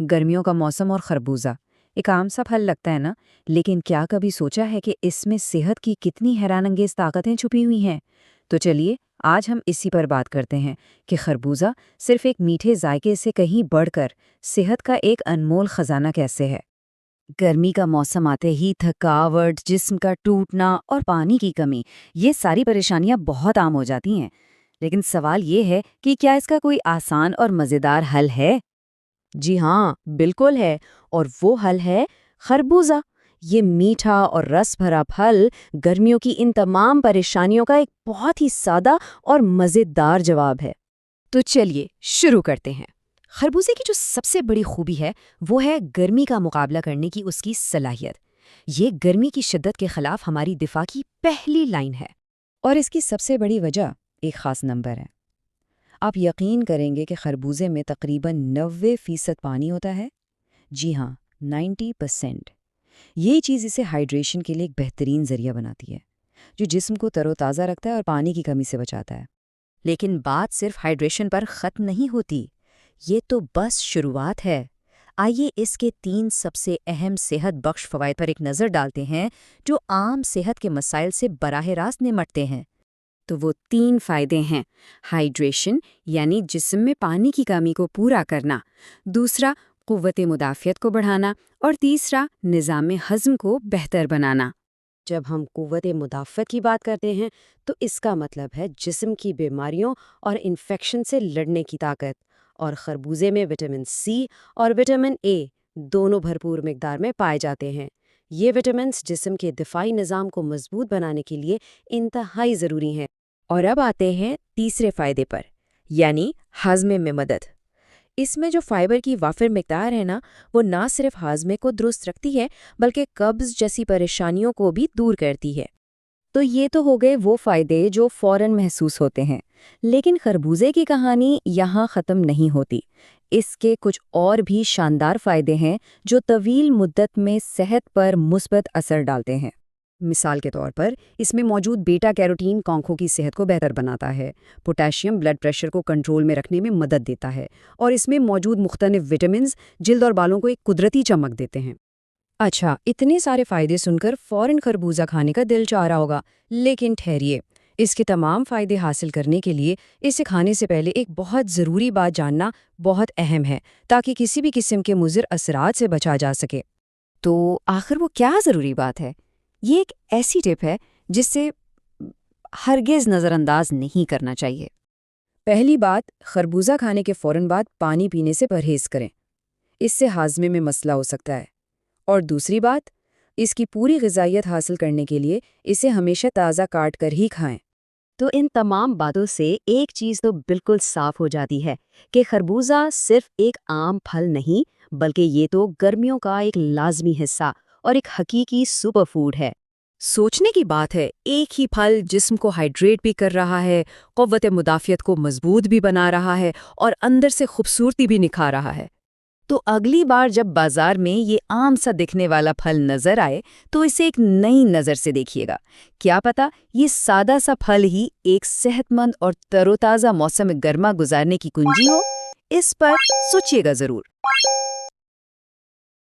गर्मियों का मौसम और खरबूजा एक आम सा फल लगता है ना, लेकिन क्या कभी सोचा है कि इसमें सेहत की कितनी हैरानंगेज ताकतें छुपी हुई हैं? तो चलिए आज हम इसी पर बात करते हैं कि खरबूजा सिर्फ एक मीठे जायके से कहीं बढ़कर सेहत का एक अनमोल खजाना कैसे है। गर्मी का मौसम आते ही थकावट, जिस्म का टूटना और पानी की कमी, ये सारी परेशानियां बहुत आम हो जाती हैं। लेकिन सवाल ये है कि क्या इसका कोई आसान और मज़ेदार हल है? जी हाँ, बिल्कुल है। और वो हल है खरबूजा। ये मीठा और रस भरा फल गर्मियों की इन तमाम परेशानियों का एक बहुत ही सादा और मज़ेदार जवाब है। तो चलिए शुरू करते हैं। खरबूजे की जो सबसे बड़ी खूबी है वो है गर्मी का मुकाबला करने की उसकी सलाहियत। ये गर्मी की शिद्दत के खिलाफ हमारी दिफा की पहली लाइन है। और इसकी सबसे बड़ी वजह एक ख़ास नंबर है। आप यकीन करेंगे कि खरबूजे में तकरीबन 90% पानी होता है। जी हाँ, 90%। ये चीज़ इसे हाइड्रेशन के लिए एक बेहतरीन ज़रिया बनाती है, जो जिस्म को तरोताज़ा रखता है और पानी की कमी से बचाता है। लेकिन बात सिर्फ हाइड्रेशन पर ख़त्म नहीं होती। ये तो बस शुरुआत है। आइए इसके 3 सबसे अहम सेहत बख्श फ़वाइद पर एक नज़र डालते हैं, जो आम सेहत के मसाइल से बराह रास्त निमटते हैं। तो वो 3 फ़ायदे हैं। हाइड्रेशन यानी जिस्म में पानी की कमी को पूरा करना, दूसरा क़ुव्वत मुदाफ़ियत को बढ़ाना और तीसरा निज़ाम हज़्म को बेहतर बनाना। जब हम क़ुव्वत मुदाफ़त की बात करते हैं तो इसका मतलब है जिस्म की बीमारियों और इन्फेक्शन से लड़ने की ताकत। और खरबूजे में विटामिन सी और विटामिन ए दोनों भरपूर मिकदार में पाए जाते हैं। ये विटामिन्स जिस्म के दिफाई निज़ाम को मजबूत बनाने के लिए इंतहाई ज़रूरी हैं। और अब आते हैं तीसरे फ़ायदे पर, यानी हाज़मे में मदद। इसमें जो फाइबर की वाफिर मिकदार है ना, वो ना सिर्फ हाज़मे को दुरुस्त रखती है बल्कि कब्ज़ जैसी परेशानियों को भी दूर करती है। तो ये तो हो गए वो फ़ायदे जो फ़ौरन महसूस होते हैं। लेकिन खरबूजे की कहानी यहाँ ख़त्म नहीं होती। इसके कुछ और भी शानदार फ़ायदे हैं जो तवील मुद्दत में सेहत पर मुस्बत असर डालते हैं। मिसाल के तौर पर इसमें मौजूद बीटा कैरोटीन आँखों की सेहत को बेहतर बनाता है, पोटेशियम ब्लड प्रेशर को कंट्रोल में रखने में मदद देता है और इसमें मौजूद मुख्तलिफ विटामिन्स जिल्द और बालों को एक कुदरती चमक देते हैं। अच्छा, इतने सारे फ़ायदे सुनकर फ़ौरन खरबूजा खाने का दिल चाह रहा होगा, लेकिन ठहरिए, इसके तमाम फ़ायदे हासिल करने के लिए इसे खाने से पहले एक बहुत ज़रूरी बात जानना बहुत अहम है, ताकि किसी भी किस्म के मुज़िर असरात से बचा जा सके। तो आखिर वो क्या ज़रूरी बात है? ये एक ऐसी टिप है जिससे हरगिज़ नज़रअंदाज नहीं करना चाहिए। पहली बात, खरबूजा खाने के फ़ौरन बाद पानी पीने से परहेज़ करें। इससे हाज़मे में मसला हो सकता है। और दूसरी बात, इसकी पूरी ग़िज़ाइयत हासिल करने के लिए इसे हमेशा ताज़ा काट कर ही खाएं। तो इन तमाम बातों से एक चीज़ तो बिल्कुल साफ हो जाती है कि खरबूजा सिर्फ एक आम फल नहीं, बल्कि ये तो गर्मियों का एक लाजमी हिस्सा और एक हकीकी सुपर फूड है। सोचने की बात है, एक ही फल जिस्म को हाइड्रेट भी कर रहा है, क़ुव्वत मुदाफ़ियत को मजबूत भी बना रहा है और अंदर से खूबसूरती भी निखार रहा है। तो अगली बार जब बाजार में ये आम सा दिखने वाला फल नजर आए तो इसे एक नई नज़र से देखिएगा। क्या पता ये सादा सा फल ही एक सेहतमंद और तरोताज़ा मौसम गर्मा गुजारने की कुंजी हो। इस पर सोचिएगा ज़रूर।